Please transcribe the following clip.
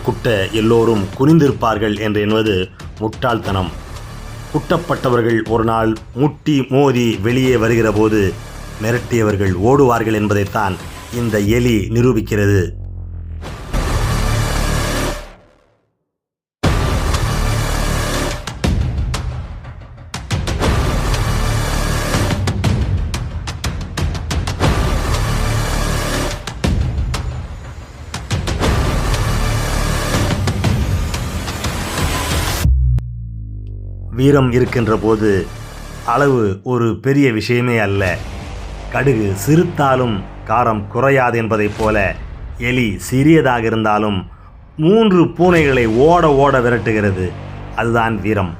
குட்ட எல்லோரும் குனிந்திருப்பார்கள் என்று எண்ணுவது முட்டாள்தனம். குட்டப்பட்டவர்கள் ஒரு நாள் முட்டி மோதி வெளியே வருகிற போது மிரட்டியவர்கள் ஓடுவார்கள் என்பதைத்தான் இந்த எலி நிரூபிக்கிறது. வீரம் இருக்கின்ற போது அளவு ஒரு பெரிய விஷயமே அல்ல. கடுகு சிறுத்தாலும் காரம் குறையாது என்பதைப் போல எலி சிறியதாக இருந்தாலும் 3 பூனைகளை ஓட ஓட விரட்டுகிறது. அதுதான் வீரம்.